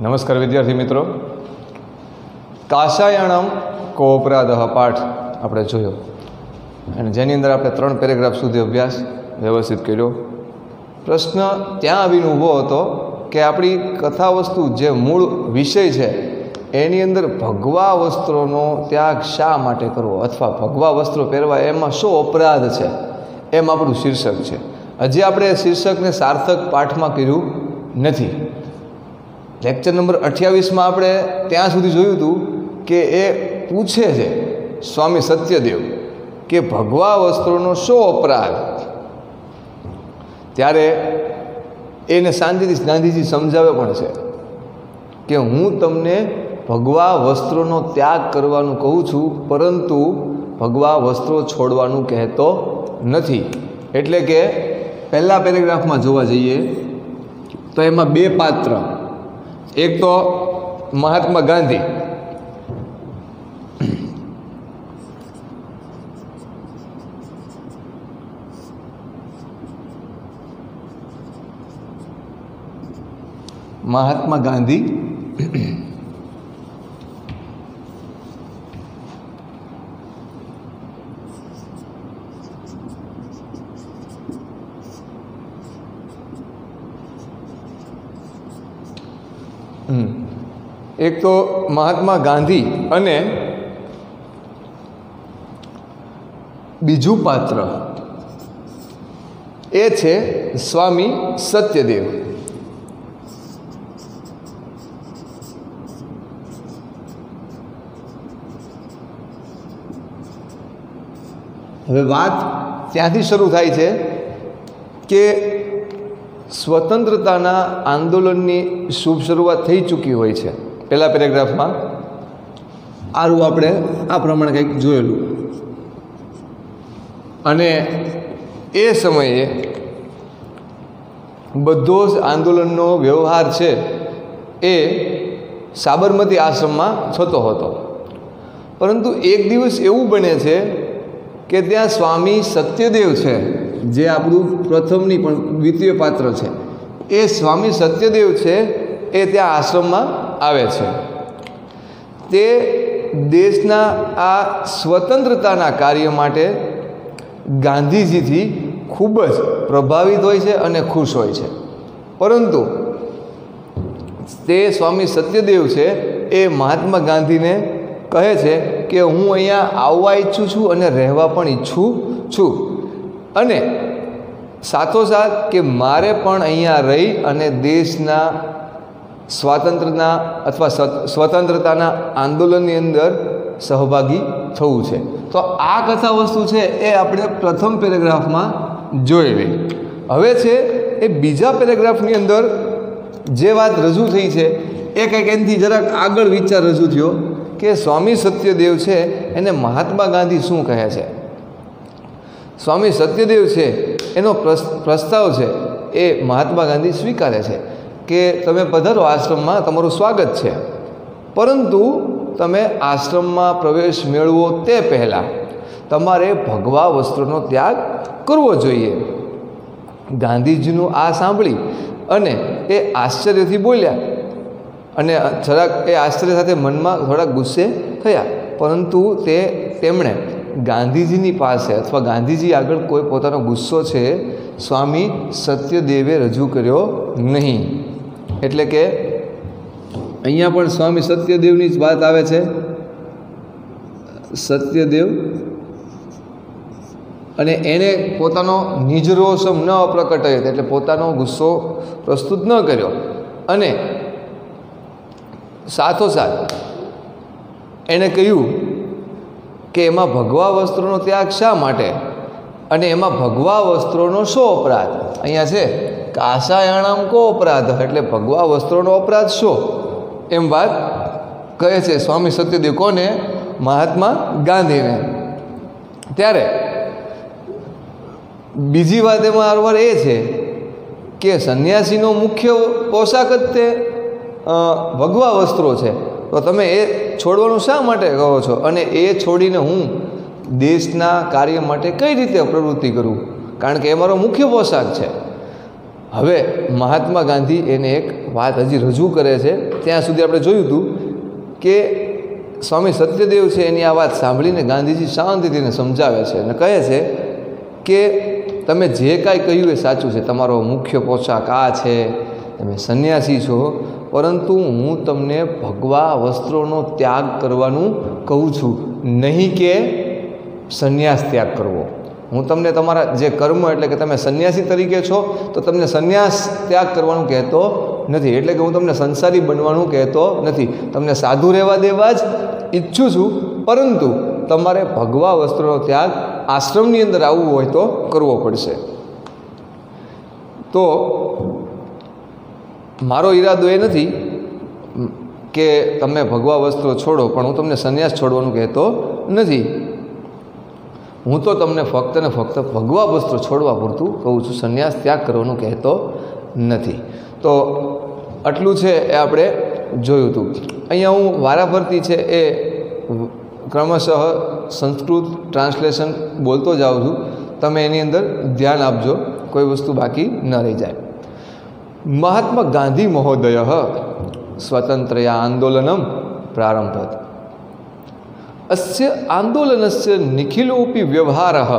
નમસ્કાર વિદ્યાર્થી મિત્રો, કાષાયણમ કોપરાદહ પાઠ આપણે જોયો અને જેની અંદર આપણે 3 પેરેગ્રાફ સુધી અભ્યાસ વ્યવસ્થિત કર્યો. પ્રશ્ન ત્યાં આવીને ઊભો હતો કે આપણી કથા વસ્તુ જે મૂળ વિષય છે એની અંદર ભગવા વસ્ત્રોનો ત્યાગ શા માટે કરવો અથવા ભગવા વસ્ત્રો પહેરવા એમાં શું અપરાધ છે એમ આપણું શીર્ષક છે. હજી આપણે શીર્ષકને સાર્થક પાઠમાં કર્યું નથી. લેક્ચર નંબર 28માં આપણે ત્યાં સુધી જોયું હતું કે એ પૂછે છે સ્વામી સત્યદેવ કે ભગવા વસ્ત્રોનો શો અપરાધ. ત્યારે એને શાંતિથી ગાંધીજી સમજાવે પણ છે કે હું તમને ભગવા વસ્ત્રોનો ત્યાગ કરવાનું કહું છું, પરંતુ ભગવા વસ્ત્રો છોડવાનું કહેતો નથી. એટલે કે પહેલા પેરેગ્રાફમાં જોવા જઈએ તો એમાં 2 પાત્ર, એક તો મહાત્મા ગાંધી એક તો મહાત્મા ગાંધી અને બીજું પાત્ર એ છે સ્વામી સત્યદેવ. હવે વાત ત્યાંથી શરૂ થાય છે કે સ્વતંત્રતાના આંદોલનની શુભ શરૂઆત થઈ ચૂકી હોય છે. પહેલા પેરેગ્રાફમાં આરું આપણે આ પ્રમાણે કંઈક જોયેલું, અને એ સમયે બધો જ આંદોલનનો વ્યવહાર છે એ સાબરમતી આશ્રમમાં થતો હતો. પરંતુ એક દિવસ એવું બને છે કે ત્યાં સ્વામી સત્યદેવ છે, જે આપણું પ્રથમની પણ દ્વિતીય પાત્ર છે, એ સ્વામી સત્યદેવ છે એ ત્યાં આશ્રમમાં આવે છે. તે દેશના આ સ્વતંત્રતાના કાર્ય માટે ગાંધીજીથી ખૂબ જ પ્રભાવિત હોય છે અને ખુશ હોય છે. પરંતુ તે સ્વામી સત્યદેવ છે એ મહાત્મા ગાંધીને કહે છે કે હું અહીંયા આવવા ઈચ્છું છું અને રહેવા પણ ઈચ્છું છું, અને સાથોસાથ કે મારે પણ અહીંયા રહી અને દેશના સ્વાતંત્રના અથવા સ્વતંત્રતાના આંદોલનની અંદર સહભાગી થવું છે. તો આ કથા વસ્તુ છે એ આપણે પ્રથમ પેરેગ્રાફમાં જોયેલી. હવે છે એ બીજા પેરેગ્રાફની અંદર જે વાત રજૂ થઈ છે એ કંઈક એનાથી જરાક આગળ વિચાર રજૂ થયો કે સ્વામી સત્યદેવ છે એને મહાત્મા ગાંધી શું કહે છે. સ્વામી સત્યદેવ છે એનો પ્રસ્તાવ છે એ મહાત્મા ગાંધી સ્વીકારે છે કે તમે પધારો, આશ્રમમાં તમારું સ્વાગત છે, પરંતુ તમે આશ્રમમાં પ્રવેશ મેળવો તે પહેલાં તમારે ભગવા વસ્ત્રોનો ત્યાગ કરવો જોઈએ. ગાંધીજીનું આ સાંભળી અને એ આશ્ચર્યથી બોલ્યા, અને જરાક એ આશ્ચર્ય સાથે મનમાં થોડાક ગુસ્સે થયા, પરંતુ તેમણે ગાંધીજીની પાસે અથવા ગાંધીજી આગળ કોઈ પોતાનો ગુસ્સો છે સ્વામી સત્યદેવે રજૂ કર્યો નહીં. એટલે કે અહીંયા પણ સ્વામી સત્યદેવની જ વાત આવે છે. સત્યદેવ અને એણે પોતાનો નિજરોષમ ન પ્રકટાયો, એટલે પોતાનો ગુસ્સો પ્રસ્તુત ન કર્યો, અને સાથોસાથ એણે કહ્યું કે એમાં ભગવા વસ્ત્રોનો ત્યાગ શા માટે અને એમાં ભગવા વસ્ત્રોનો શો અપરાધ. અહીંયા છે કાષાયણમ કો અપરાધ, એટલે ભગવા વસ્ત્રોનો અપરાધ શો, એમ વાત કહે છે સ્વામી સત્યદેવ. કોને? મહાત્મા ગાંધીને. ત્યારે બીજી વાત એમાં આરવાર એ છે કે સંન્યાસીનો મુખ્ય પોશાક જ તે ભગવા વસ્ત્રો છે, તો તમે એ છોડવાનું શા માટે કહો છો, અને એ છોડીને હું દેશના કાર્ય માટે કઈ રીતે પ્રવૃત્તિ કરું, કારણ કે એ મારો મુખ્ય પોશાક છે. હવે મહાત્મા ગાંધી એને એક વાત હજી રજૂ કરે છે ત્યાં સુધી આપણે જોયું હતું કે સ્વામી સત્યદેવ છે એની આ વાત સાંભળીને ગાંધીજી શાંતિથી સમજાવે છે અને કહે છે કે તમે જે કાંઈ કહ્યું એ સાચું છે, તમારો મુખ્ય પોશાક આ છે, તમે સંન્યાસી છો, પરંતુ હું તમને ભગવા વસ્ત્રોનો ત્યાગ કરવાનું કહું છું, નહીં કે સંન્યાસ ત્યાગ કરવો. હું તમને તમારા જે કર્મ એટલે કે તમે સંન્યાસી તરીકે છો તો તમને સંન્યાસ ત્યાગ કરવાનું કહેતો નથી, એટલે કે હું તમને સંસારી બનવાનું કહેતો નથી. તમને સાધુ રહેવા દેવા જ ઈચ્છું છું, પરંતુ તમારે ભગવા વસ્ત્રોનો ત્યાગ આશ્રમની અંદર આવવું હોય તો કરવો પડશે. તો મારો ઈરાદો એ નથી કે તમે ભગવા વસ્ત્રો છોડો, પણ હું તમને સંન્યાસ છોડવાનું કહેતો નથી. હું તો તમને ફક્ત ને ફક્ત ભગવા વસ્ત્રો છોડવા પૂરતું કહું છું, સંન્યાસ ત્યાગ કરવાનું કહેતો નથી. તો આટલું છે એ આપણે જોયું હતું. અહીંયા હું વારાફરતી છે એ ક્રમશઃ સંસ્કૃત ટ્રાન્સલેશન બોલતો જાઉં છું, તમે એની અંદર ધ્યાન આપજો, કોઈ વસ્તુ બાકી ન રહી જાય. મહાત્મા ગાંધી મહોદય સ્વતંત્રયા આંદોલનમ પ્રારંભત. અસ્ય આંદોલનસ્ય નિખિલોપી વ્યવહારः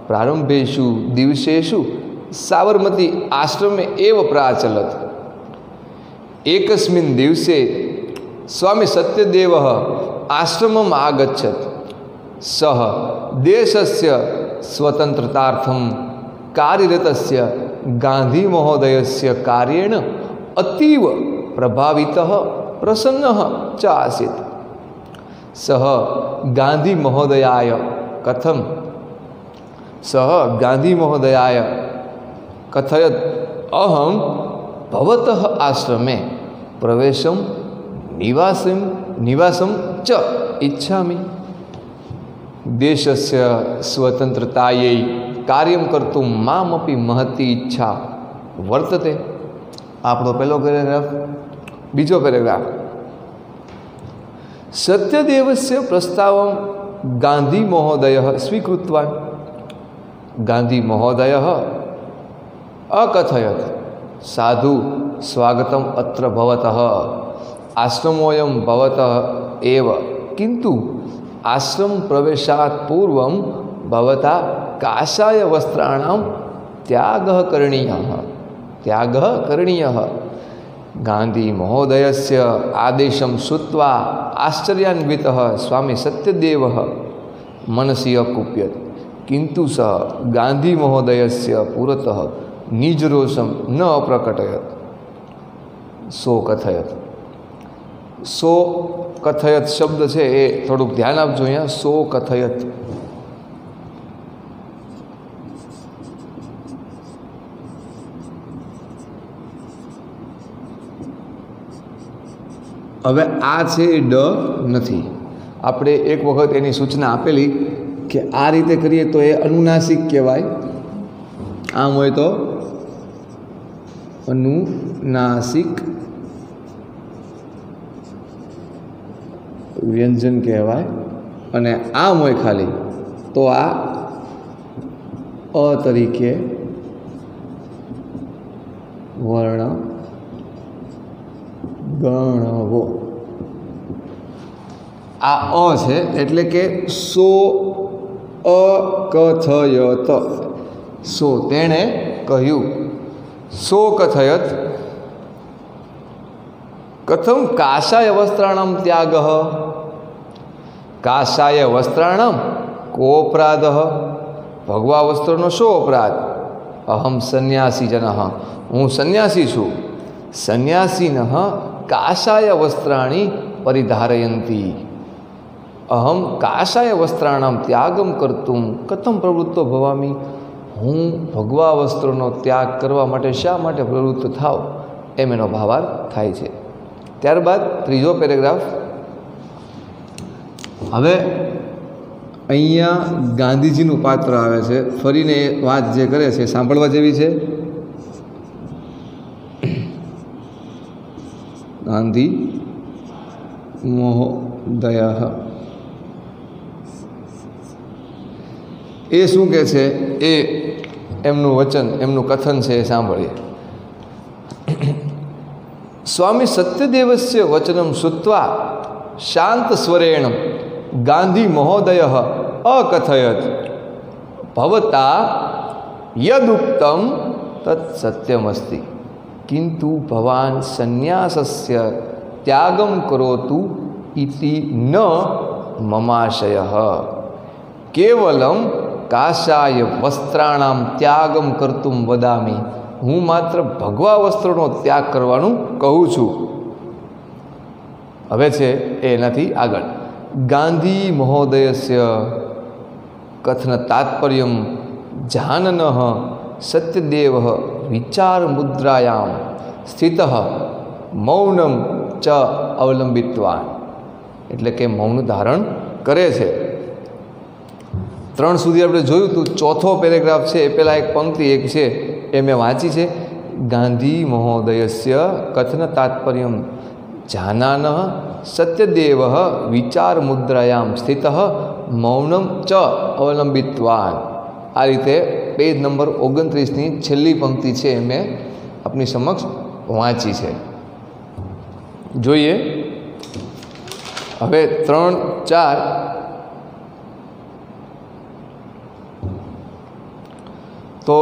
પ્રારંભેષુ દિવસેષુ સાબરમતી આશ્રમે એવ પ્રાચલત. એકસ્મિन् દિવસે સ્વામી સત્યદેવः આશ્રમम् આગચ્છત. સઃ દેશસ્ય સ્વતંત્રતાર્થં કાર્યરતસ્ય ગાંધી મહોદયસ્ય કાર્યેણ અતીવ પ્રભાવિતઃ પ્રસન્નઃ ચ આસીત. સહ ગાંધી મહોદયાય કથમ કથયત અહમ ભવતઃ આશ્રમે પ્રવેશમ નિવાસમ ચ ઈચ્છામિ. દેશસ્ય સ્વતંત્રતાयै કાર્યમ કર્તુમ મામપી મહતી ઈચ્છા વર્તતે. આપણો પહેલો પેરેગ્રાફ. બીજો પેરેગ્રાફ. સત્યદેવસ્ય પ્રસ્તાવમ ગાંધી મહોદય સ્વીકૃતવાન. ગાંધી મહોદય અકથયત સાધુ સ્વાગતમ અત્ર ભવતઃ આશ્રમોયમ ભવતઃ એવ, કિંતુ આશ્રમ પ્રવેશાત પૂર્વમ ભવતા કાષાય વસ્ત્રાણામ ત્યાગઃ કरणीयः. ગાંધી મહોદયસ્ય આદેશમ શ્રુત્વા આશ્ચર્યાન્વિતઃ સ્વામી સત્યદેવઃ મનસી અકુપ્યત, કિંતુ સઃ ગાંધી મહોદયસ્ય પુરતઃ નિજરોષમ ન અપ્રકટયત. સો કથયત શબ્દ છે એ થોડુંક ધ્યાન આપજો અહીંયા. સો કથયત. હવે આ છે એ ડ નથી. આપણે એક વખત એની સૂચના આપેલી કે આ રીતે કરીએ તો એ અનુનાસિક કહેવાય, આમ હોય તો અનુનાસિક વ્યંજન કહેવાય, અને આમ હોય ખાલી તો આ અ તરીકે વર્ણ ગણવો. આ અ છે એટલે કે સો અકથયત. સો તેણે કહ્યું. સો કથયત કથમ કાષાય વસ્ત્રાણામ ત્યાગઃ. કાષાય વસ્ત્રાણામ કોપરાધઃ. ભગવા વસ્ત્રનો શો અપરાધ? અહમ સંન્યાસી જનઃ. હું સંન્યાસી છું. સંન્યાસીનઃ કાષાય વસ્ત્રાણી પરિધારયંતી. અહમ કાષાય વસ્ત્રાણામ ત્યાગમ કર્તુમ કથમ પ્રવૃત્તો ભવામી. હું ભગવા વસ્ત્રોનો ત્યાગ કરવા માટે શા માટે પ્રવૃત્ત થાવ, એમ એનો ભાવાર્થ થાય છે. ત્યારબાદ ત્રીજો પેરેગ્રાફ. હવે અહીંયા ગાંધીજીનું પાત્ર આવે છે. ફરીને એ વાત જે કરે છે સાંભળવા જેવી છે. ગાંધી મહોદય એ શું કહે છે એ એમનું વચન, એમનું કથન છે એ સાંભળીએ. स्वामी सत्यदेवस्य वचनं श्रुत्वा शान्तस्वरेण गांधी महोदयः अकथयत् भवता यदुक्तं तत् सत्यमस्ति, किन्तु भवान् सन्यासस्य त्यागं करोतु इति न ममाशयः। केवलं काषाय वस्त्राणां त्यागं कर्तुं वदामि। हूँ मात्र भगवा वस्त्रोनो त्याग करवानुं कहूँ छूँ। हवे छे एनाथी आगळ गांधी महोदयस्य कथन तात्पर्यं जाननः सत्यदेवः विचार मुद्रायां स्थितः मौनं च अवलंबितवान, एटले के मौन धारण करे छे। 3 સુધી આપણે જોયું તો ચોથો પેરેગ્રાફ છે એ પહેલાં એક પંક્તિ એક છે એ મેં વાંચી છે। ગાંધી મહોદયસ્ય કથન તાત્પર્યમ જાનાનઃ સત્યદેવઃ વિચાર મુદ્રાયામ સ્થિતઃ મૌનમ ચ અવલંબિત્વાન। આ રીતે પેજ નંબર 29ની છેલ્લી પંક્તિ છે એ મેં આપની સમક્ષ વાંચી છે। જોઈએ હવે 3, 4 तो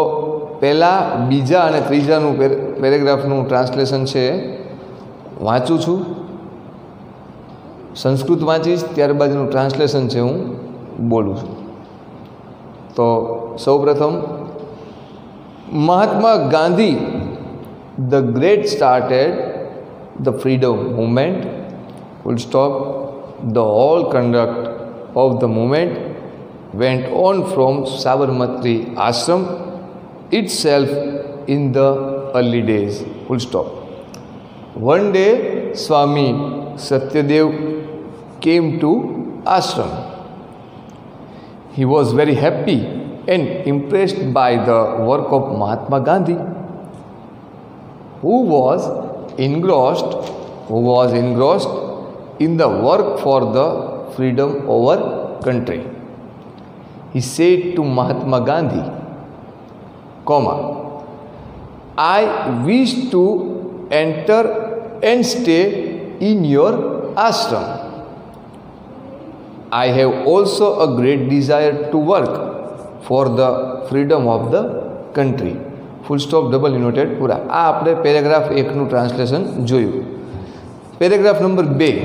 पहला बीजा और तीजानु पेरेग्राफनु ट्रांसलेशन है वाँचू छूँ। संस्कृत वाँचीश त्यारबादनु ट्रांसलेशन है हूँ बोलूँ छूँ। तो सौ प्रथम Mahatma Gandhi the great started the freedom movement full stop. The whole conduct of the movement went on from Sabarmati Ashram itself in the early days full stop। One day Swami Satyadev came to ashram। He was very happy and impressed by the work of Mahatma Gandhi, who was engrossed in the work for the freedom of our country। He said to Mahatma Gandhi, I wish to enter and stay in your ashram। I have also a great desire to work for the freedom of the country। Full stop double इनोटेड पूरा। आ आपणे paragraph 1 નું translation જોયું। Paragraph number 2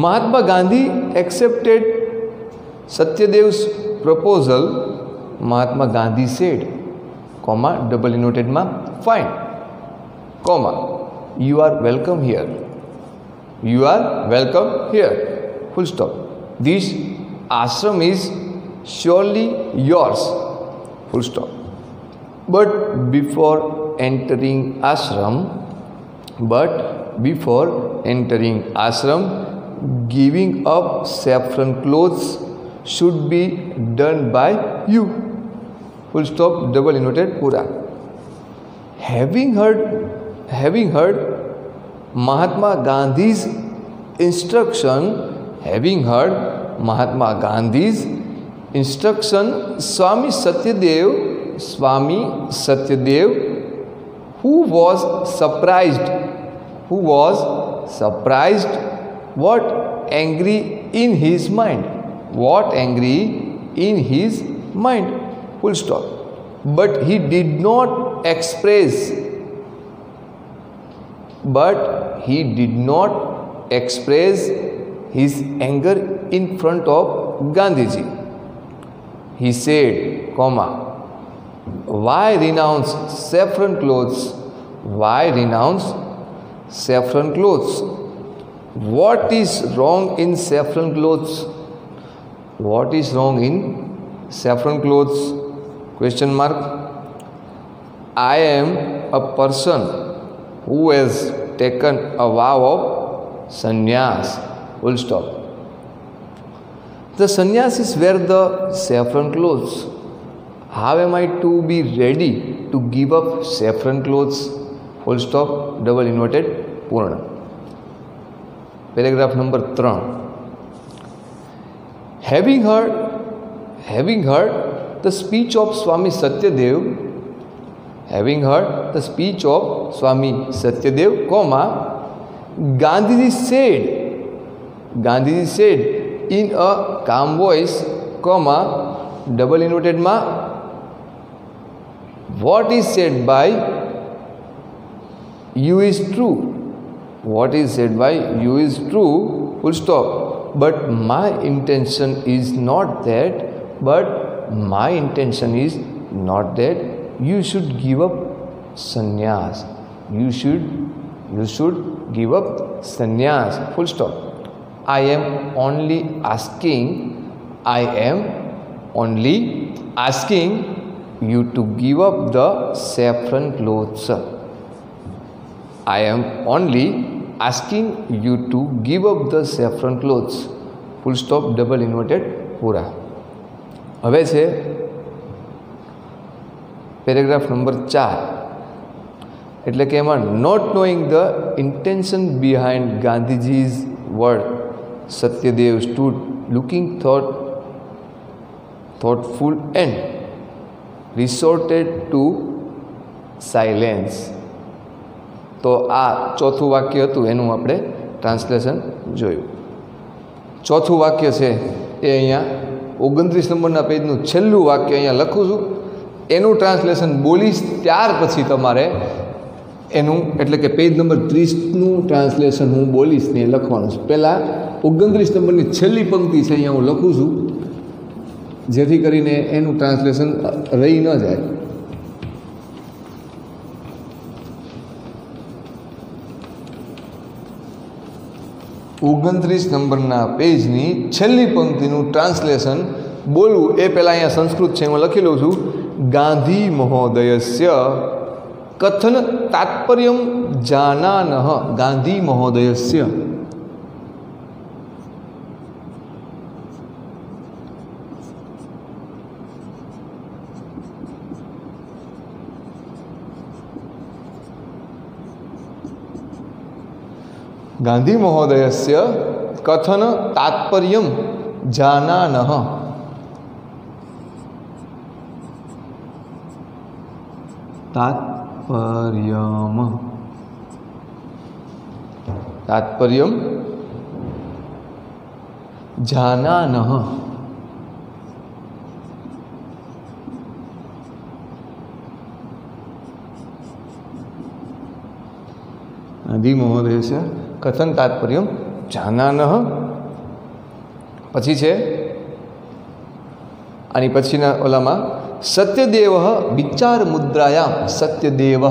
Mahatma Gandhi accepted Satyadev's proposal। Mahatma Gandhi said, double इनोटेड में fine, you are welcome here, you are welcome here, full stop। This ashram is surely yours, full stop। But before entering ashram, giving up saffron clothes should be done by you, full stop double इनोटेड पूरा। Having heard Mahatma Gandhi's instruction, Swami Satyadev, who was surprised, what angry in his mind, full stop। But he did not express his anger in front of Gandhiji। He said, why renounce saffron clothes? What is wrong in saffron clothes? Question mark। I am a person who has taken a vow of sannyas, full stop। The sannyasis wear the saffron clothes। How am I to be ready to give up saffron clothes, full stop double inverted पूर्ण। Paragraph number 3 having heard the speech of Swami Satyadev, Swami Satyadev, Gandhiji said in a calm voice, double inverted ma, what is said by you is true. What is said by you is true, full stop. But my intention is not that. You should give up sannyas. You should give up sannyas, full stop. I am only asking you to give up the saffron clothes. I am only asking you to give up the saffron clothes, full stop, double inverted पूरा. હવે છે paragraph number 4, એટલે કે એમાં not knowing the intention behind Gandhiji's word, Satyadev stood looking thoughtful and resorted to silence. તો આ ચોથું વાક્ય હતું, એનું આપણે ટ્રાન્સલેશન જોયું. ચોથું વાક્ય છે એ અહીંયા 29 નંબરના પેજનું છેલ્લું વાક્ય અહીંયા લખું છું. એનું ટ્રાન્સલેશન બોલીશ ત્યાર પછી તમારે એનું, એટલે કે પેજ નંબર 30નું ટ્રાન્સલેશન હું બોલીશ ને લખવાનું છે. પહેલાં 29 નંબરની છેલ્લી પંક્તિ છે અહીંયા હું લખું છું, જેથી કરીને એનું ટ્રાન્સલેશન રહી ન જાય. ઓગણત્રીસ નંબરના પેજની છેલ્લી પંક્તિનું ટ્રાન્સલેશન બોલવું એ પહેલાં અહીંયા સંસ્કૃત છે, હું લખી લઉં છું. ગાંધી મહોદયસ્ય કથન તાત્પર્યમ જાનાનઃ. ગાંધી મહોદયસ્ય ગાંધી મહોદયસ્ય કથન તાત્પર્યમ જાનાનઃ. તાત્પર્યમ જાનાનઃ. ગાંધી મહોદયસ્ય કથન તાત્પર્યમ જાનાનઃ. પછી છે આની પછીના ઓલામાં સત્યદેવ વિચાર મુદ્રાયામ. સત્યદેવ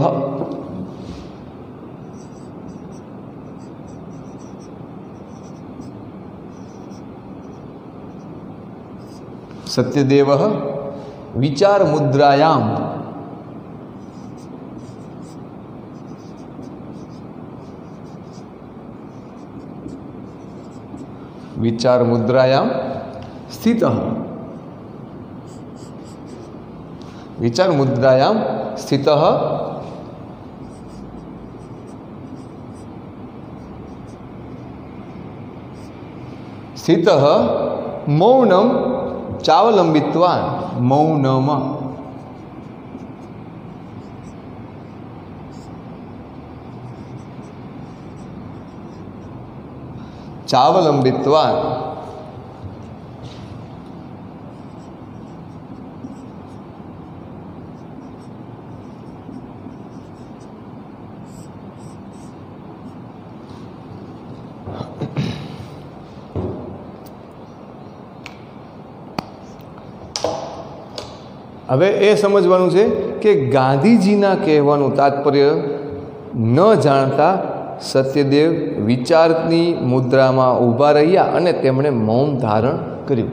સત્યદેવ વિચાર મુદ્રાયામ. વિચાર મુદ્રાયામ સ્થિતઃ. વિચાર મુદ્રાયામ સ્થિતઃ. સ્થિતઃ મૌનમ ચાવલંબિત્વાન. મૌનમ ચાવલંબિત્વાન. હવે એ સમજવાનું છે કે ગાંધીજીના કહેવાનું તાત્પર્ય ન જાણતા સત્યદેવ વિચારની મુદ્રામાં ઊભા રહ્યા અને તેમણે મૌન ધારણ કર્યું.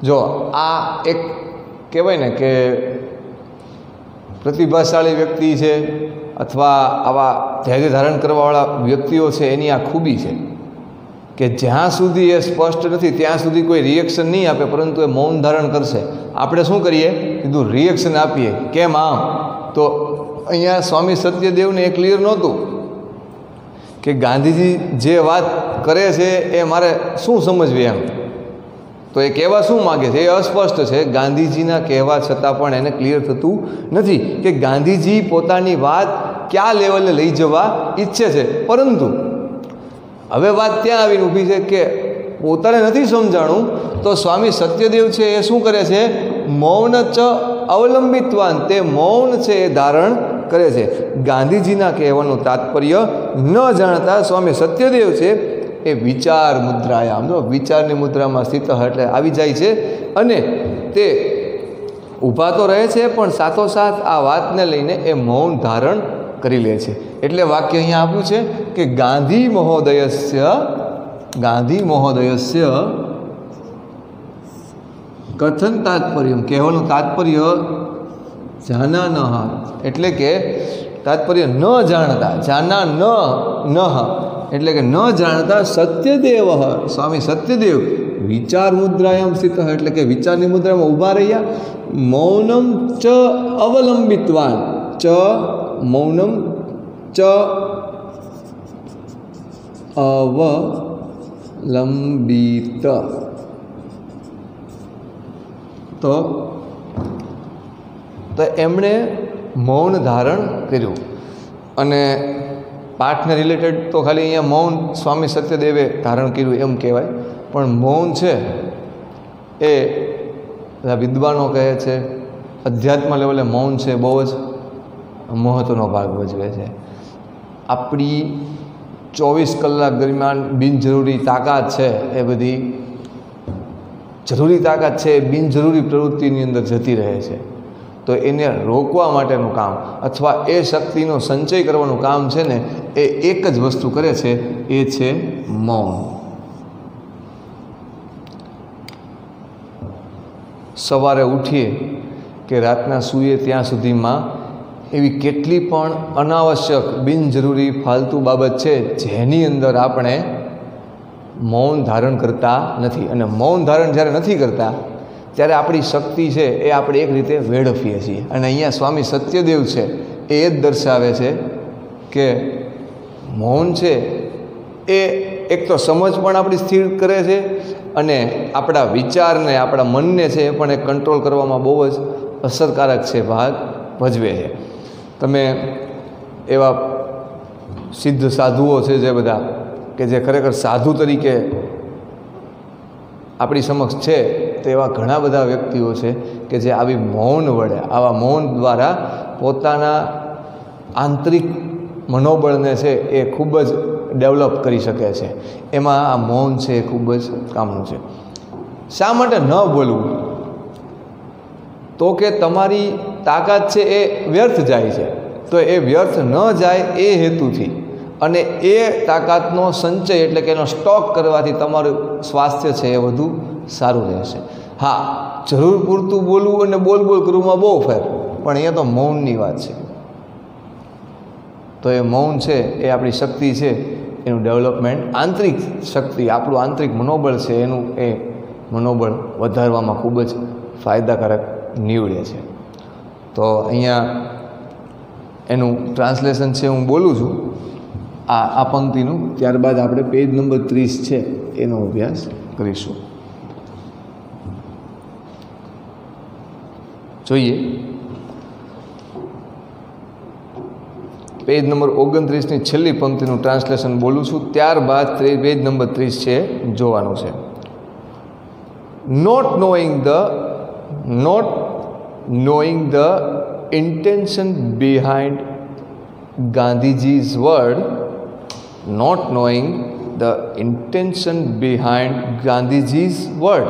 જો આ એક કહેવાય ને કે પ્રતિભાશાળી વ્યક્તિ છે અથવા આવા ધૈર્ય ધારણ કરવાવાળા વ્યક્તિઓ છે, એની આ ખૂબી છે કે જ્યાં સુધી એ સ્પષ્ટ નથી ત્યાં સુધી કોઈ રિએક્શન નહીં આપે, પરંતુ એ મૌન ધારણ કરશે. આપણે શું કરીએ, કીધું રિએક્શન આપીએ, કેમ આમ? તો અહીંયા સ્વામી સત્યદેવને એ ક્લિયર નહોતું કે ગાંધીજી જે વાત કરે છે એ મારે શું સમજવી એમ. તો એ કહેવા શું માગે છે એ અસ્પષ્ટ છે. ગાંધીજીના કહેવા છતાં પણ એને ક્લિયર થતું નથી કે ગાંધીજી પોતાની વાત કયા લેવલે લઈ જવા ઈચ્છે છે. પરંતુ હવે વાત ત્યાં આવીને ઊભી છે કે પોતાને નથી સમજાણું તો સ્વામી સત્યદેવ છે એ શું કરે છે? મૌન ચ અવલંબિત્વાન, તે મૌન છે એ ધારણ કરે છે. ગાંધીજીના કહેવાનું તાત્પર્ય ન જાણતા સ્વામી સત્યદેવ છે એ વિચાર મુદ્રાયામ, જો વિચારની મુદ્રામાં સ્થિત એટલે આવી જાય છે અને તે ઊભા તો રહે છે પણ સાથોસાથ આ વાતને લઈને એ મૌન ધારણ કરી લે છે. એટલે વાક્ય અહીંયા આપ્યું છે કે ગાંધી મહોદયસ્ય કથન તાત્પર્ય, કહેવાનું તાત્પર્ય જાના ન, એટલે કે તાત્પર્ય ન જાણતા, જાના ન એટલે કે ન જાણતા સત્યદેવ, સ્વામી સત્યદેવ વિચાર મુદ્રાયામ સ્થિત, એટલે કે વિચારની મુદ્રામાં ઊભા રહ્યા. મૌનમ ચ અવલંબિત્વાન, મૌનમ ચ અવલંબિત, તો એમણે મૌન ધારણ કર્યું. અને પાઠને રિલેટેડ તો ખાલી અહીંયા મૌન સ્વામી સત્યદેવે ધારણ કર્યું એમ કહેવાય, પણ મૌન છે એ બધા વિદ્વાનો કહે છે અધ્યાત્મ લેવલે મૌન છે બહુ જ મહત્ત્વનો ભાગ ભજવે છે. આપણી 24 કલાક દરમિયાન બિનજરૂરી તાકાત છે એ બધી જરૂરી તાકાત છે એ બિનજરૂરી પ્રવૃત્તિની અંદર જતી રહે છે. તો એને રોકવા માટેનું કામ અથવા એ શક્તિનો સંચય કરવાનું કામ છે ને એ એક જ વસ્તુ કરે છે, એ છે મૌન. સવારે ઉઠીએ કે રાતના સૂઈએ ત્યાં સુધીમાં એવી કેટલી પણ અનાવશ્યક બિનજરૂરી ફાલતુ બાબત છે જેની અંદર આપણે મૌન ધારણ કરતા નથી. અને મૌન ધારણ જ્યારે નથી કરતા ત્યારે આપણી શક્તિ છે એ આપણે એક રીતે વેડફીએ છીએ. અને અહીંયા સ્વામી સત્યદેવ છે એ જ દર્શાવે છે કે મૌન છે એ એક તો સમજ પણ આપણી સ્થિર કરે છે અને આપણા વિચારને, આપણા મનને છે એ પણ એ કંટ્રોલ કરવામાં બહુ જ અસરકારક છે, ભાગ ભજવે છે. તમે એવા સિદ્ધ સાધુઓ છે જે બધા કે જે ખરેખર સાધુ તરીકે આપણી સમક્ષ છે, તો એવા ઘણા બધા વ્યક્તિઓ છે કે જે આવી મૌન વડે, આવા મૌન દ્વારા પોતાના આંતરિક મનોબળને છે એ ખૂબ જ ડેવલપ કરી શકે છે. એમાં આ મૌન છે એ ખૂબ જ કામનું છે. શા માટે ન બોલવું? તો કે તમારી તાકાત છે એ વ્યર્થ જાય છે, તો એ વ્યર્થ ન જાય એ હેતુથી અને એ તાકાતનો સંચય એટલે કે એનો સ્ટોક કરવાથી તમારું સ્વાસ્થ્ય છે એ વધુ સારું રહેશે. હા, જરૂર પૂરતું બોલવું અને બોલ કરવુંમાં બહુ ફેર, પણ અહીંયા તો મૌનની વાત છે. તો એ મૌન છે એ આપણી શક્તિ છે એનું ડેવલપમેન્ટ, આંતરિક શક્તિ, આપણું આંતરિક મનોબળ છે એનું એ મનોબળ વધારવામાં ખૂબ જ ફાયદાકારક નીવડે છે. તો અહીંયા એનું ટ્રાન્સલેશન છે હું બોલું છું આ પંક્તિનું, ત્યારબાદ આપણે પેજ નંબર 30 છે એનો અભ્યાસ કરીશું. જોઈએ પેજ નંબર 29ની છેલ્લી પંક્તિનું ટ્રાન્સલેશન બોલું છું, ત્યારબાદ પેજ નંબર 30 છે જોવાનું છે. Not knowing the intention behind Gandhiji's word, not knowing the intention behind Gandhiji's word,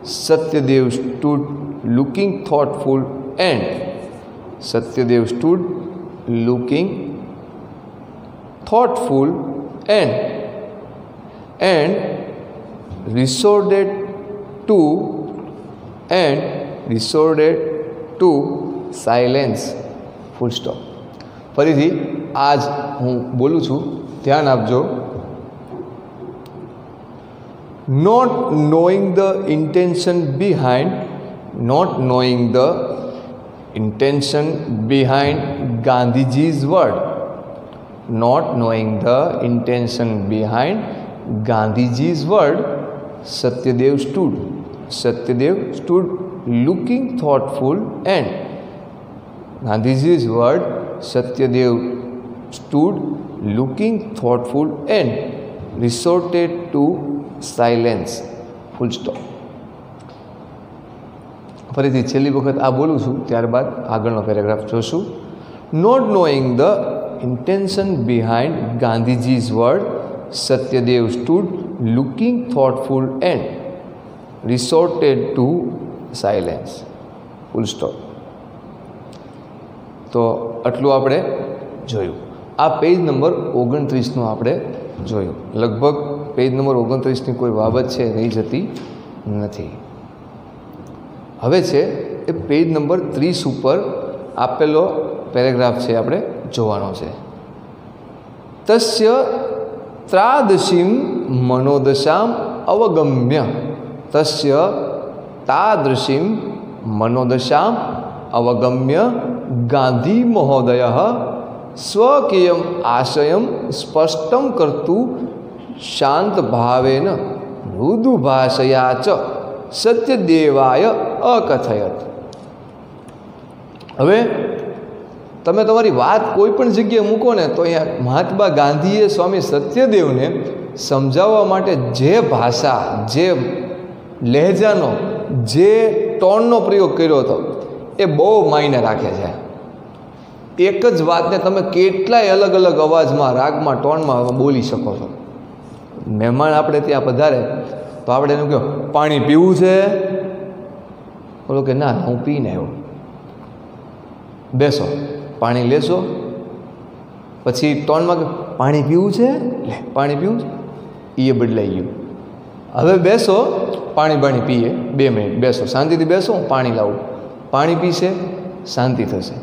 Satyadev stood looking thoughtful and resorted to silence. Full stop. ફરીથી આજ હું બોલું છું, ધ્યાન આપજો. not knowing the intention behind Gandhiji's word, not knowing the intention behind Gandhiji's word, Satyadev stood looking thoughtful and Gandhiji's word Satyadev stood looking thoughtful and resorted to silence. Full stop. ફરીથી છેલ્લી વખત આ બોલું છું, ત્યારબાદ આગળનો પેરેગ્રાફ જોશું. Not knowing the intention behind Gandhiji's word, Satyadev stood looking thoughtful and resorted to silence. Full stop. તો આટલું આપણે જોયું. આ પેજ નંબર 29નું આપણે જોયું. લગભગ પેજ નંબર 29ની કોઈ બાબત છે રહી જતી નથી. હવે છે એ પેજ નંબર 30 ઉપર આપેલો પેરેગ્રાફ છે, આપણે જોવાનો છે. તસ્ય ત્રાદશીમ મનોદશામ અવગમ્ય, તસ્ય તાદૃશીમ મનોદશામ અવગમ્ય ગાંધી મહોદય સ્વકીયમ આશયમ સ્પષ્ટમ કર્તું શાંત ભાવેન મૃદુ ભાષયા ચ સત્યદેવાય અકથયત. હવે તમે તમારી વાત કોઈ પણ જગ્યાએ મૂકો ને તો અહીંયા મહાત્મા ગાંધીએ સ્વામી સત્યદેવને સમજાવવા માટે જે ભાષા, જે લહેજાનો, જે ટોનનો પ્રયોગ કર્યો હતો એ બહુ માયને રાખે છે. એક જ વાતને તમે કેટલાય અલગ અલગ અવાજમાં, રાગમાં, ટોનમાં બોલી શકો છો. મહેમાન આપણે ત્યાં પધારે તો આપણે એનું કહો પાણી પીવું છે, બોલો કે ના હું પીને આવ્યો. બેસો, પાણી લેશો, પછી ટોનમાં કે પાણી પીવું છે, લે પાણી પીવું છે, એ બદલાઈ ગયું. હવે બેસો, પાણી પીએ, 2 મિનિટ બેસો, શાંતિથી બેસો, હું પાણી લાવું. પાણી પીશે, શાંતિ થશે.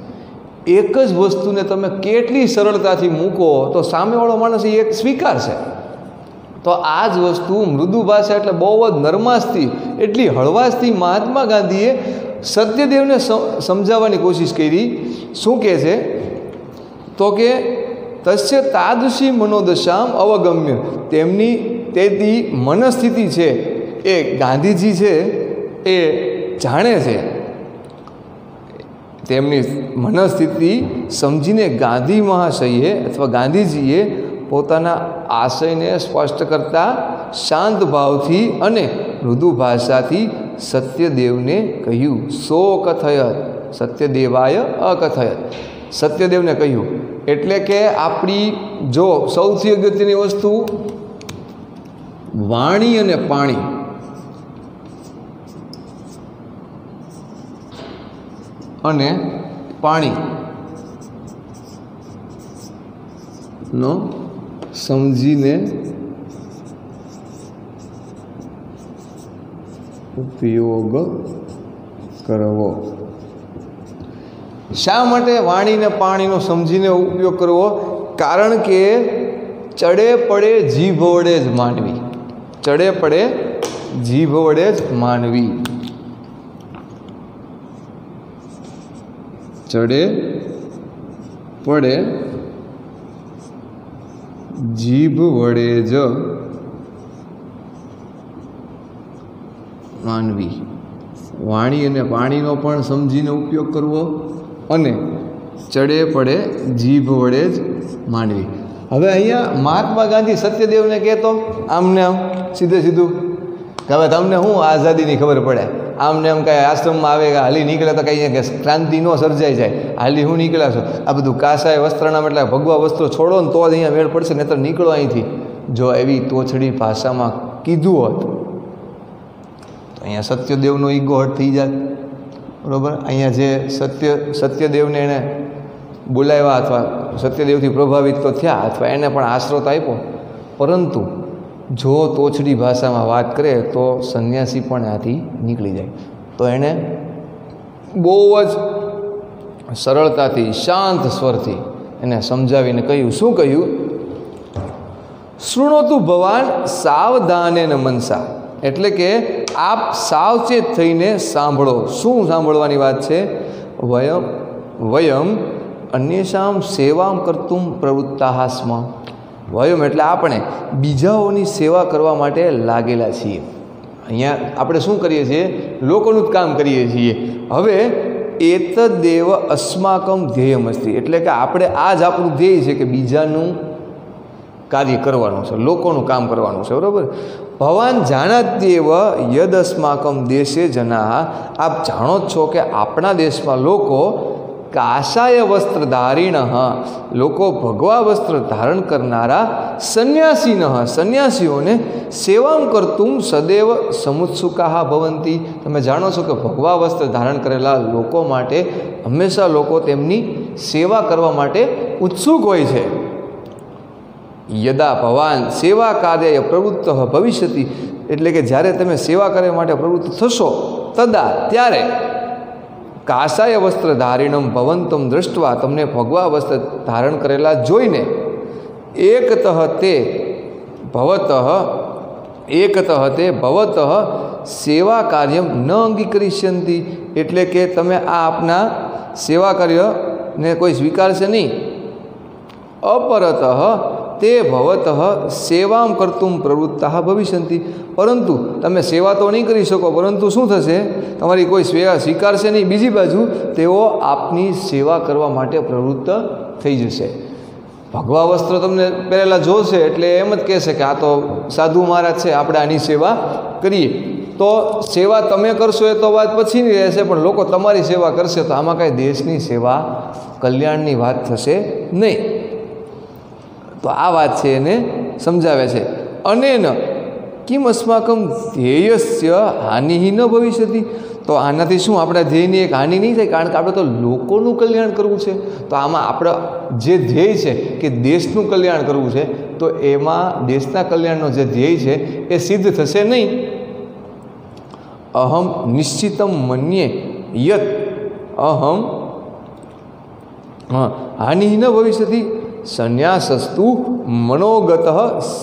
એક જ વસ્તુને તમે કેટલી સરળતાથી મૂકો તો સામેવાળો માણસ એ એક સ્વીકારશે. તો આ જ વસ્તુ મૃદુ ભાષા એટલે બહુ જ નરમાશથી, એટલી હળવાશથી મહાત્મા ગાંધીએ સત્યદેવને સમજાવવાની કોશિશ કરી. શું કહે છે? તો કે તસ્ય તાદૃશી મનોદશામ અવગમ્ય, તેમની તેથી મનસ્થિતિ છે એ ગાંધીજી છે એ જાણે છે. તેમની મનસ્થિતિ સમજીને ગાંધી મહાશયે અથવા ગાંધીજીએ પોતાના આશયને સ્પષ્ટ કરતા શાંત ભાવથી અને મૃદુ ભાષાથી સત્યદેવને કહ્યું. સો કથયત સત્યદેવાય અકથયત, સત્યદેવને કહ્યું. એટલે કે આપણી જો સૌથી અગત્યની વસ્તુ વાણી અને પાણી, અને પાણીનો સમજીને ઉપયોગ કરવો. શા માટે વાણીને પાણીનો સમજીને ઉપયોગ કરવો? કારણ કે ચડે પડે જીભ વડે જ માનવી, ચડે પડે જીભ વડે જ માનવી, ચડે પડે જીભ વડે જ માનવી. વાણી અને પાણીનો પણ સમજીને ઉપયોગ કરવો અને ચડે પડે જીભ વડે જ માનવી. હવે અહીંયા મહાત્મા ગાંધી સત્યદેવને કહેતો આમને આમ સીધે સીધું કે હવે તમને શું આઝાદીની ખબર પડે, આમને આમ કાંઈ આશ્રમમાં આવે કે હાલી નીકળે તો કંઈ કે ક્રાંતિ ન સર્જાઈ જાય, હાલી હું નીકળ્યા છો, આ બધું કાસાય વસ્ત્રનામ એટલે ભગવા વસ્ત્રો છોડો ને તો જ અહીંયા મેળ પડશે, નહીંતર નીકળો અહીંથી. જો એવી તોછડી ભાષામાં કીધું હોત તો અહીંયા સત્યદેવનો ઈગો હટ થઈ જાય. બરાબર? અહીંયા જે સત્યદેવને એણે બોલાવ્યા અથવા સત્યદેવથી પ્રભાવિત તો થયા અથવા એને પણ આશરો તો આપ્યો, પરંતુ જો તોછડી ભાષામાં વાત કરે તો સંન્યાસી પણ આથી નીકળી જાય. તો એણે બહુ જ સરળતાથી શાંત સ્વરથી એને સમજાવીને કહ્યું. શું કહ્યું? શૃણોતુ ભવાન સાવધાનેન મનસા, એટલે કે આપ સાવચેત થઈને સાંભળો. શું સાંભળવાની વાત છે? વયમ અન્યશામ સેવામ કર્તુમ પ્રવૃત્તાઃ સ્મ. વયમ એટલે આપણે બીજાઓની સેવા કરવા માટે લાગેલા છીએ. અહીંયા આપણે શું કરીએ છીએ? લોકોનું જ કામ કરીએ છીએ. હવે એતદેવ અસ્માકમ ધ્યેયમસ્તિ, એટલે કે આપણે આ જ આપણું ધ્યેય છે કે બીજાનું કાર્ય કરવાનું છે, લોકોનું કામ કરવાનું છે, બરાબર. ભવાન જાણાત્યેવ યદ અસ્માકમ દેશે જના, આપ જાણો જ છો કે આપણા દેશમાં લોકો કાષાય વસ્ત્ર ધારીણ, લોકો ભગવા વસ્ત્ર ધારણ કરનારા સંન્યાસીન, સંન્યાસીઓને સેવાં કર્તુમ સદૈવ સમુત્સુકાહ ભવંતી. તમે જાણો છો કે ભગવા વસ્ત્ર ધારણ કરેલા લોકો માટે હંમેશા લોકો તેમની સેવા કરવા માટે ઉત્સુક હોય છે. યદા ભવાન સેવા કાર્ય પ્રવૃત્ત ભવિષ્યતિ, એટલે કે જ્યારે તમે સેવા કાર્ય માટે પ્રવૃત્ત થશો, તદા ત્યારે કાષાય વસ્ત્ર ધારિણમ ભવંતમ દૃષ્ટવા, તમને ભગવા વસ્ત્ર ધારણ કરેલા જોઈને એકતઃ તે ભવતઃ સેવા કાર્યમ ન અંગીકરિષ્યંતિ, એટલે કે તમે આ આપના સેવા કાર્યને કોઈ સ્વીકારશે નહીં. અપરતઃ તે ભવતઃ સેવાં કર્તુમ પ્રવૃત્તા ભવિષ્યંતિ, પરંતુ તમે સેવા તો નહીં કરી શકો, પરંતુ શું થશે, તમારી કોઈ સેવા સ્વીકારશે નહીં. બીજી બાજુ તેઓ આપની સેવા કરવા માટે પ્રવૃત્ત થઈ જશે. ભગવા વસ્ત્ર તમને પહેરેલા જોશે એટલે એમ જ કહેશે કે આ તો સાધુ મહારાજ છે, આપણે આની સેવા કરીએ. તો સેવા તમે કરશો એ તો વાત પછીની રહેશે, પણ લોકો તમારી સેવા કરશે તો આમાં કાંઈ દેશની સેવા કલ્યાણની વાત થશે નહીં. તો આ વાત છે એને સમજાવે છે. અનેન કિમ અસ્માકમ ધ્યેયસ્ય હાનિ ન ભવિષ્યતિ, તો આનાથી શું આપણા ધ્યેયની એક હાનિ નહીં થાય, કારણ કે આપણે તો લોકોનું કલ્યાણ કરવું છે. તો આમાં આપણે જે ધ્યેય છે કે દેશનું કલ્યાણ કરવું છે, તો એમાં દેશના કલ્યાણનો જે ધ્યેય છે એ સિદ્ધ થશે નહીં. અહમ નિશ્ચિતમ મન્યે યત અહમ હાનિ ન ભવિષ્યતિ સંન્યાસસ્તુ મનોગત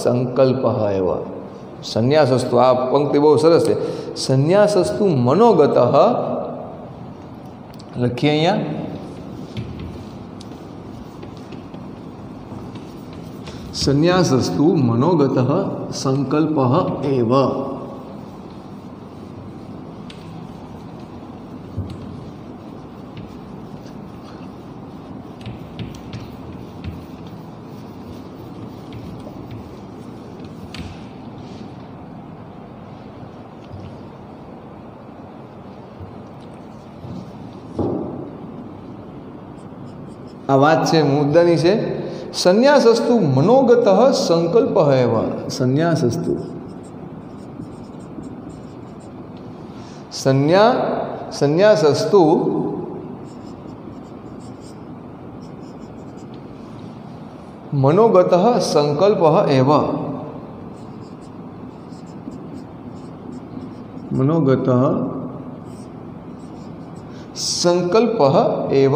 સંકલ્પ એવ. સંન્યાસસ્તુ, આ પંક્તિ બહુ સરસ છે. સંન્યાસસ્તુ મનોગત, લખીએ અહીંયા, સંન્યાસસ્તુ મનોગત સંકલ્પ એવ. આ વાત છે મુદ્દાની છે. સંન્યાસસ્તુ મનોગત સંકલ્પ એવ. સંન્યાસસ્તુ સંન્યાસસ્તુ મનોગત સંકલ્પ એવ. મનોગત સંકલ્પ એવ.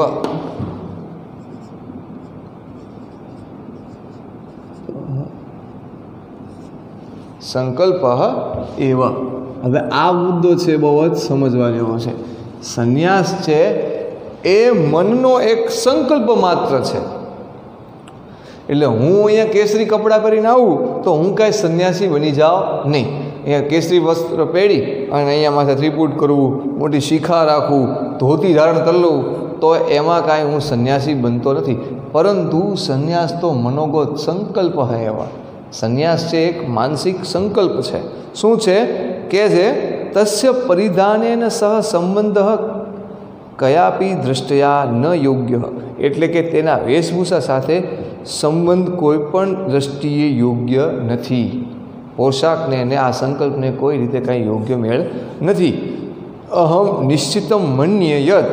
સંકલ્પ એવ. હવે આ મુદ્દો છે બહુ જ સમજવા જેવો છે. સંન્યાસ છે એ મનનો એક સંકલ્પ માત્ર છે. એટલે હું અહીંયા કેસરી કપડાં પહેરીને આવું તો હું કાંઈ સંન્યાસી બની જાઉં નહીં. અહીંયા કેસરી વસ્ત્ર પહેરી અને અહીંયા માથે ત્રિપુટ કરવું, મોટી શિખા રાખવું, ધોતી ધારણ કરી લઉં, તો એમાં કાંઈ હું સંન્યાસી બનતો નથી. પરંતુ સંન્યાસ તો મનોગત સંકલ્પ હે એવા. સંન્યાસ છે એક માનસિક સંકલ્પ છે. શું છે કે છે તસ્ય પરિધાનેન સહ સંબંધ કયાપી દૃષ્ટયા ન યોગ્ય, એટલે કે તેના વેશભૂષા સાથે સંબંધ કોઈ પણ દૃષ્ટિએ યોગ્ય નથી. પોશાકને અને આ સંકલ્પને કોઈ રીતે કાંઈ યોગ્ય મેળ નથી. અહમ નિશ્ચિતમ મન્યે યદ,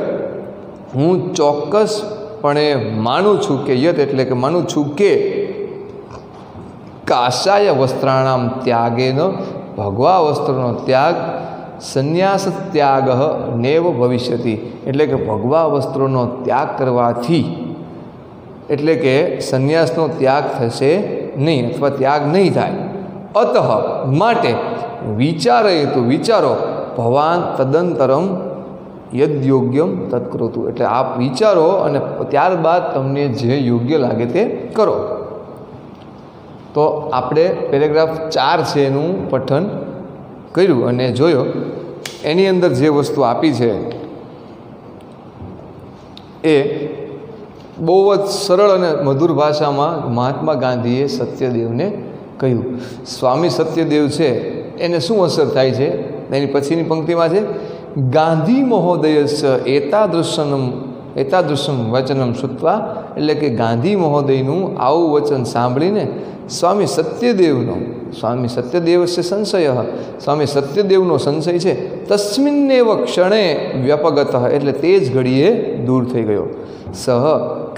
હું ચોક્કસપણે માનું છું કે યદ એટલે કે માનું છું કે કાષાય વસ્ત્રાણામ ત્યાગેનો, ભગવા વસ્ત્રનો ત્યાગ સંન્યાસ ત્યાગ નેવ ભવિષ્યતિ, એટલે કે ભગવા વસ્ત્રોનો ત્યાગ કરવાથી એટલે કે સંન્યાસનો ત્યાગ થશે નહીં અથવા ત્યાગ નહીં થાય. અતઃ માટે વિચારયતુ, વિચારો, ભવાન તદંતરમ યદ્યોગ્યમ તત્કૃતુ, એટલે આપ વિચારો અને ત્યારબાદ તમને જે યોગ્ય લાગે તે કરો. તો આપણે પેરેગ્રાફ 4 છે એનું પઠન કર્યું અને જોયો. એની અંદર જે વસ્તુ આપી છે એ બહુ જ સરળ અને મધુર ભાષામાં મહાત્મા ગાંધીએ સત્યદેવને કહ્યું. સ્વામી સત્યદેવ છે એને શું અસર થાય છે એની પછીની પંક્તિમાં છે, ગાંધી મહોદયસ્ય એતાદૃશમ વચનમ શ્રુત્વા, એટલે કે ગાંધી મહોદયનું આવું વચન સાંભળીને સ્વામી સત્યદેવસ્ય સંશય, સ્વામી સત્યદેવનો સંશય છે તસ્મિન્નેવ ક્ષણે વ્યપગત, એટલે તે જ ઘડીએ દૂર થઈ ગયો. સહ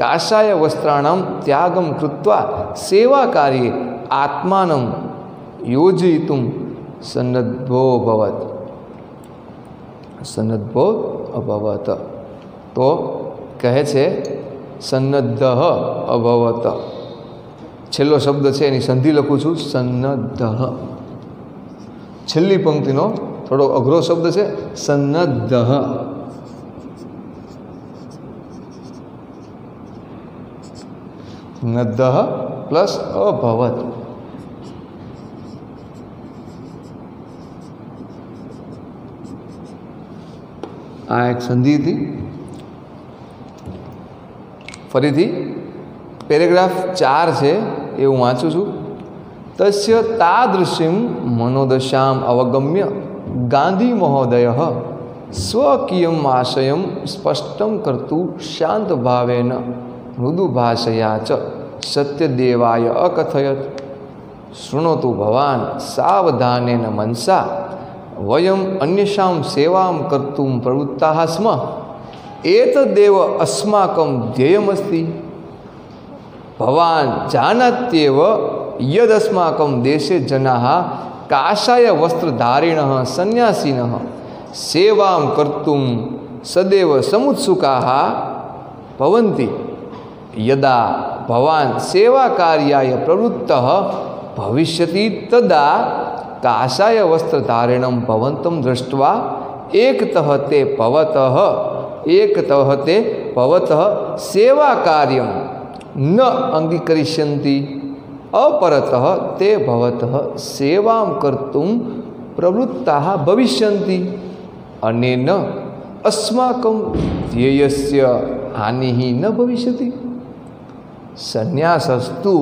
કાષાય વસ્ત્રાણામ ત્યાગમ કૃત્વા સેવા કાર્યે આત્માનમ યોજયિતુમ સન્નદ્ધો અભવત. તો કહે છે સન્નદ્ધ અભવત, છેલ્લો શબ્દ છે એની સંધિ લખું છું, સન્નદ્ધ. છેલ્લી પંક્તિનો થોડો અઘરો શબ્દ છે સન્નદ્ધ. નદ્ધ પ્લસ અભવત. આ એક સંધિ હતી. ફરીથી પેરેગ્રાફ 4 છે એ હું વાંચું છું. તસ્ય તાદૃશીમ મનોદશામ અવગમ્ય ગાંધી મહોદય સ્વકીયમ આશયમ સ્પષ્ટમ કર્તું શાંત ભાવેન મૃદુ ભાષયા ચ સત્યદેવાય અકથયત. શૃણોતુ ભવાન સાવધાનેન મનસા વયમ અન્યશામ સેવામ કર્તુમ પ્રવૃત્તાઃ સ્મ એતદેવ અસ્માકં ધ્યેયમસ્તિ. ભવાન જાનાત્યેવ યદસ્માકં દેશે જનાઃ કાષાય વસ્ત્રધારિણઃ સંન્યાસિનઃ સેવાં કર્તું સદૈવ સમુત્સુકાઃ ભવન્તિ. યદા ભવાન સેવાકાર્યાય પ્રવૃત્તઃ ભવિષ્યતિ તદા કાષાય વસ્ત્રધારિણં ભવન્तं દૃષ્ટ્વા એકતઃ તે ભવતઃ સેવાકાર્યં ન અંગીકરિષ્યન્તિ अपरतः ते भवतः सेवां कर्तुं प्रवृत्ताः भविष्यन्ति अनेन अस्माकं ध्येयस्य हानिः न भविष्यति। संन्यासस्तु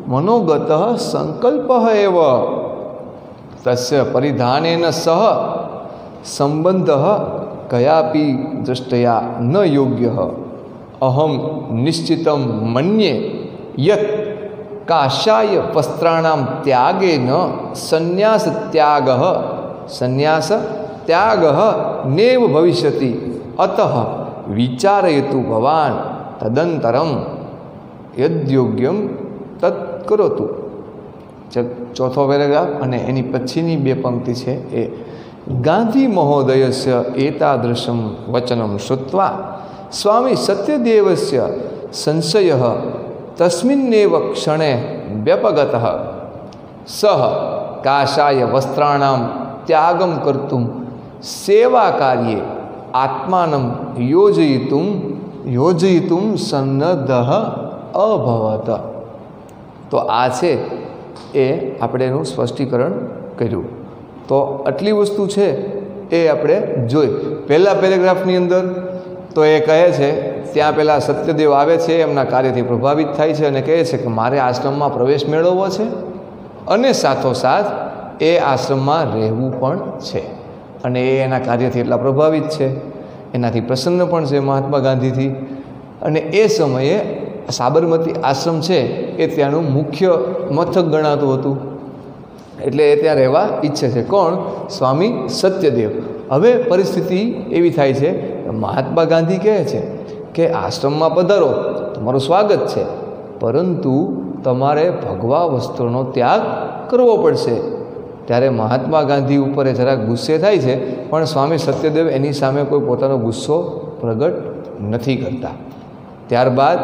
मनोगतः संकल्पः एव तस्य परिधानेन सह संबंधः कयापि दृष्ट्या न योग्यः। अहं निश्चितं मन्ये यत् काषाय वस्त्राणां त्यागेन संन्यासत्यागः नैव भविष्यति। अतः विचारयतु भवान् तदनन्तरं यद्योग्यं तत् करोतु। चौथो पेरेग्राफ अने एनी पछीनी बे पंक्ति छे ए गांधी महोदयस्य एतादृशं वचनं श्रुत्वा स्वामी सत्यदेवस्य संशयः तस्मिन्नेव क्षणे व्यपगतः। सः काषाय वस्त्राणां त्यागं कर्तुं सेवाकार्ये आत्मानं योजयितुं सन्नद्धः अभवत। तो आ छे ए आपणे एनुं स्पष्टीकरण कर्युं। तो आटली वस्तु छे ए आपणे जोई। पहला पेरेग्राफनी अंदर तो ए कहे छे त्यां पहेला सत्यदेव आवे छे, एमना कार्यथी प्रभावित थाय छे अने कहे छे के मारे आश्रममां प्रवेश मेळवવો छे अने साथोसाथ ए आश्रममां रहेवुं पण छे अने ए एना कार्यथी એટલા प्रभावित छे, एनाथी प्रसन्न पण छे महात्मा गांधीथी। अने ए समये साबरमती आश्रम छे ए त्यानुं मुख्य मथक गणातुं हतुं એટલે એ ત્યાં રહેવા ઈચ્છે છે। કોણ? સ્વામી સત્યદેવ। હવે પરિસ્થિતિ એવી થાય છે મહાત્મા ગાંધી કહે છે કે આશ્રમમાં પધારો, તમારું સ્વાગત છે, પરંતુ તમારે ભગવા વસ્ત્રોનો ત્યાગ કરવો પડશે। ત્યારે મહાત્મા ગાંધી ઉપર એ જરાક ગુસ્સે થાય છે, પણ સ્વામી સત્યદેવ એની સામે કોઈ પોતાનો ગુસ્સો પ્રગટ નથી કરતા। ત્યારબાદ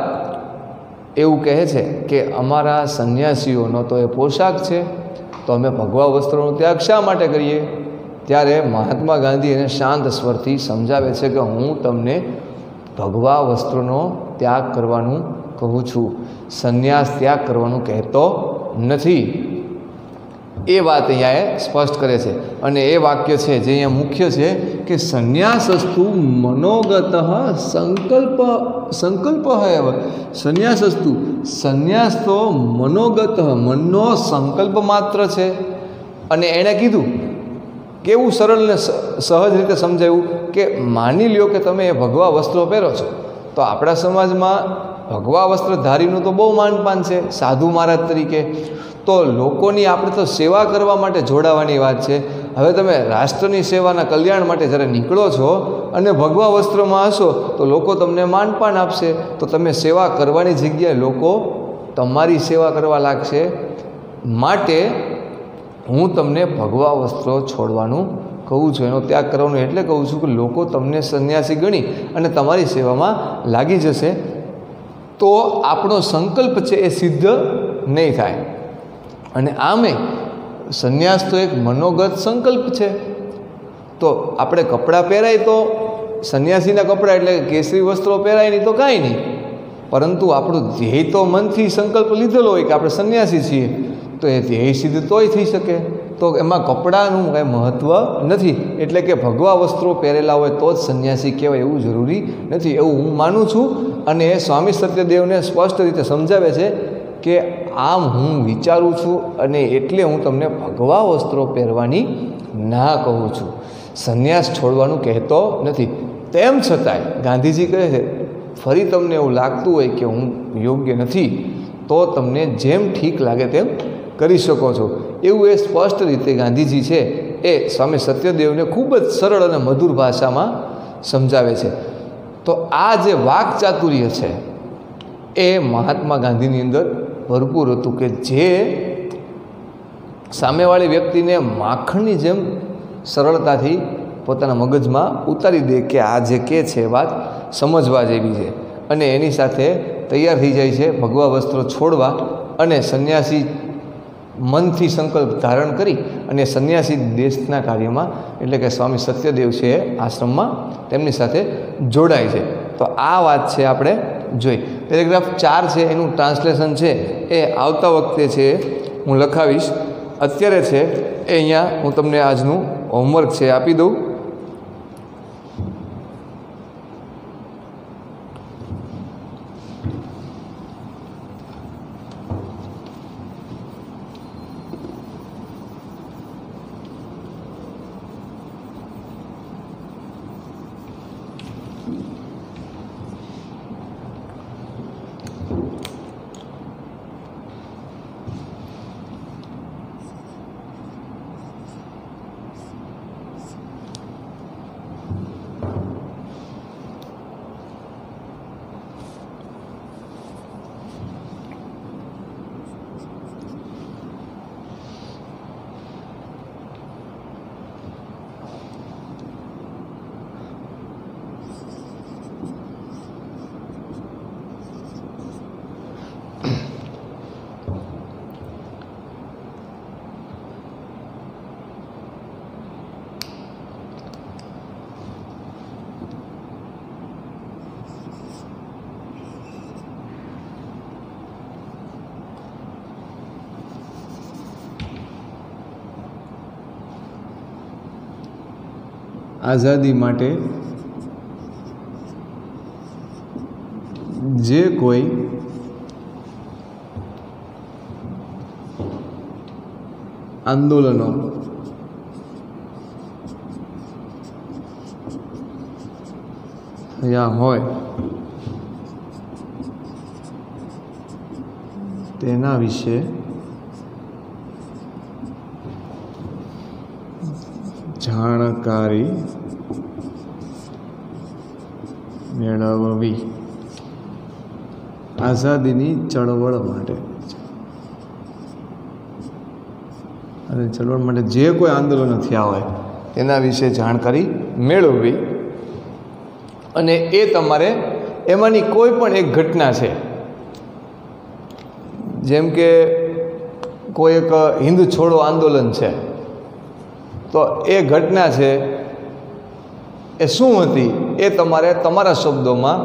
એવું કહે છે કે અમારા સંન્યાસીઓનો તો એ પોશાક છે, તો અમે ભગવા વસ્ત્રોનો ત્યાગ શા માટે કરીએ? ત્યારે મહાત્મા ગાંધી એને શાંત સ્વરથી સમજાવે છે કે હું તમને ભગવા વસ્ત્રોનો ત્યાગ કરવાનું કહું છું, સંન્યાસ ત્યાગ કરવાનું કહેતો નથી। એ વાત અહીંયા એ સ્પષ્ટ કરે છે। અને એ વાક્ય છે જે અહીંયા મુખ્ય છે કે સંન્યાસસ્તુ મનોગત સંકલ્પ હૈવ. સંન્યાસસ્તુ, સંન્યાસ તો મનોગત, મનનો સંકલ્પ માત્ર છે. અને એણે કીધું કેવું સરળ ને સહજ રીતે સમજાવ્યું કે માની લ્યો કે તમે ભગવા વસ્ત્રો પહેરો છો, તો આપણા સમાજમાં ભગવા વસ્ત્રધારીનું તો બહુ માનપાન છે સાધુ મહારાજ તરીકે. તો લોકોની આપણે તો સેવા કરવા માટે જોડાવાની વાત છે. હવે તમે રાષ્ટ્રની સેવાના કલ્યાણ માટે જ્યારે નીકળો છો અને ભગવા વસ્ત્રમાં હશો તો લોકો તમને માનપાન આપશે, તો તમે સેવા કરવાની જગ્યાએ લોકો તમારી સેવા કરવા લાગશે. માટે હું તમને ભગવા વસ્ત્રો છોડવાનું કહું છું, એનો ત્યાગ કરવાનો એટલે કહું છું કે લોકો તમને સંન્યાસી ગણી અને તમારી સેવામાં લાગી જશે તો આપણો સંકલ્પ છે એ સિદ્ધ નહીં થાય. અને આમે સંન્યાસ તો એક મનોગત સંકલ્પ છે. તો આપણે કપડાં પહેરાય તો સંન્યાસીના કપડાં એટલે કેસરી વસ્ત્રો પહેરાય નહીં તો કાંઈ નહીં, પરંતુ આપણું ધ્યેય તો મનથી સંકલ્પ લીધેલો હોય કે આપણે સંન્યાસી છીએ, તો એ ધ્યેય સિદ્ધ તોય થઈ શકે. તો એમાં કપડાનું કાંઈ મહત્ત્વ નથી. એટલે કે ભગવા વસ્ત્રો પહેરેલા હોય તો જ સંન્યાસી કહેવાય એવું જરૂરી નથી, એવું હું માનું છું. અને એ સ્વામી સત્યદેવને સ્પષ્ટ રીતે સમજાવે છે કે આમ હું વિચારું છું અને એટલે હું તમને ભગવા વસ્ત્રો પહેરવાની ના કહું છું, સંન્યાસ છોડવાનું કહેતો નથી. તેમ છતાંય ગાંધીજી કહે છે ફરી તમને એવું લાગતું હોય કે હું યોગ્ય નથી તો તમને જેમ ઠીક લાગે તેમ કરી શકો છો. એવું એ સ્પષ્ટ રીતે ગાંધીજી છે એ સ્વામી સત્યદેવને ખૂબ જ સરળ અને મધુર ભાષામાં સમજાવે છે. તો આ જે વાક ચાતુર્ય છે એ મહાત્મા ગાંધીની અંદર ભરપૂર હતું કે જે સામેવાળી વ્યક્તિને માખણની જેમ સરળતાથી પોતાના મગજમાં ઉતારી દે કે આ જે કહે છે વાત સમજવા જેવી છે, અને એની સાથે તૈયાર થઈ જાય છે ભગવા વસ્ત્રો છોડવા અને સંન્યાસી મનથી સંકલ્પ ધારણ કરી અને સંન્યાસી દેશના કાર્યમાં એટલે કે સ્વામી સત્યદેવ છે એ આશ્રમમાં તેમની સાથે જોડાય છે. તો આ વાત છે આપણે જોઈ. પેરેગ્રાફ 4 છે એનું ટ્રાન્સલેશન છે એ આવતા વખતે છે હું લખાવીશ. અત્યારે છે એ અહીંયા હું તમને આજનું હોમવર્ક છે આપી દઉં. આઝાદી માટે જે કોઈ આંદોલનો થયા હોય તેના વિશે જાણકારી મેળવવી આઝાદીની ચળવળ માટે અને ચળવળ માટે જે કોઈ આંદોલનો થયા હોય તેના વિશે જાણકારી મેળવવી. અને એ તમારે એમાંની કોઈ પણ એક ઘટના છે, જેમ કે કોઈ એક હિન્દ છોડો આંદોલન છે, તો એ ઘટના છે એ શું હતી એ તમારે તમારા શબ્દોમાં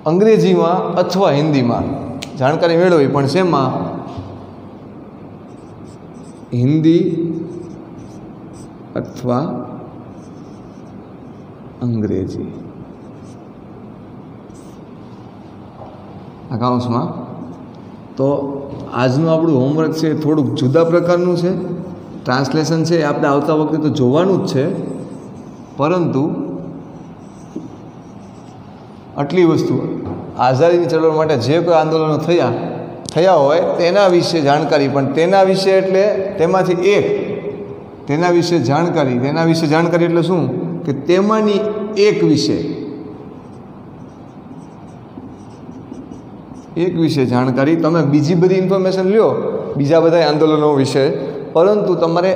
અંગ્રેજીમાં અથવા હિન્દીમાં જાણકારી મેળવવી. પણ શેમાં? હિન્દી અથવા અંગ્રેજી અકાઉન્ટ્સમાં. તો આજનું આપણું હોમવર્ક છે થોડુંક જુદા પ્રકારનું છે. ટ્રાન્સલેશન છે એ આપણે આવતા વખતે તો જોવાનું જ છે, પરંતુ આટલી વસ્તુ આઝાદીની ચળવળ માટે જે કોઈ આંદોલનો થયા હોય તેના વિશે જાણકારી, પણ તેના વિશે એટલે તેમાંથી એક તેના વિશે જાણકારી એટલે શું કે તેમાંની એક વિશે જાણકારી. તમે બીજી બધી ઇન્ફોર્મેશન લ્યો બીજા બધા આંદોલનો વિશે, પરંતુ તમારે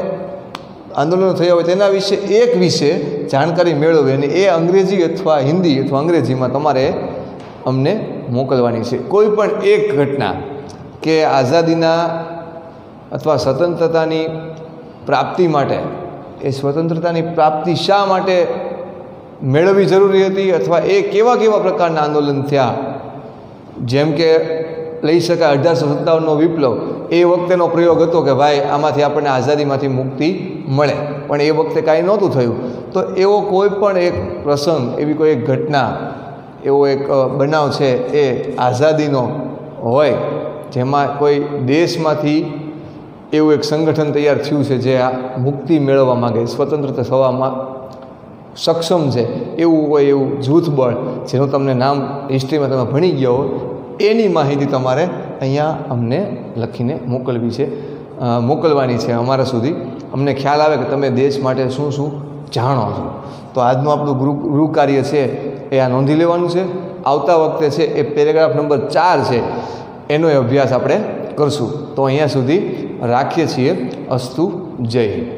આંદોલનો થયા હોય તેના વિશે એક વિશે જાણકારી મેળવવી, અને એ અંગ્રેજી અથવા હિન્દી અથવા અંગ્રેજીમાં તમારે અમને મોકલવાની છે. કોઈ પણ એક ઘટના કે આઝાદીના અથવા સ્વતંત્રતાની પ્રાપ્તિ માટે, એ સ્વતંત્રતાની પ્રાપ્તિ શા માટે મેળવવી જરૂરી હતી, અથવા એ કેવા પ્રકારના આંદોલન થયા, જેમ કે લઈ શકાય 1857નો વિપ્લવ. એ વખતેનો પ્રયોગ હતો કે ભાઈ આમાંથી આપણને આઝાદીમાંથી મુક્તિ મળે, પણ એ વખતે કાંઈ નહોતું થયું. તો એવો કોઈ પણ એક પ્રસંગ, એવી કોઈ એક ઘટના, એવો એક બનાવ છે એ આઝાદીનો હોય, જેમાં કોઈ દેશમાંથી એવું એક સંગઠન તૈયાર થયું છે જે આ મુક્તિ મેળવવા માગે, સ્વતંત્ર થવામાં સક્ષમ છે, એવું જૂથબળ જેનું તમને નામ હિસ્ટ્રીમાં તમે ભણી ગયા હો, એની માહિતી તમારે અહીંયા અમને લખીને મોકલવાની છે અમારા સુધી. અમને ખ્યાલ આવે કે તમે દેશ માટે શું જાણો છો. તો આજનું આપણું ગૃહ કાર્ય છે એ આ નોંધી લેવાનું છે. આવતા વખતે છે એ પેરેગ્રાફ નંબર 4 છે એનો અભ્યાસ આપણે કરશું. તો અહીંયા સુધી રાખીએ છીએ. અસ્તુ. જય હિન્દ.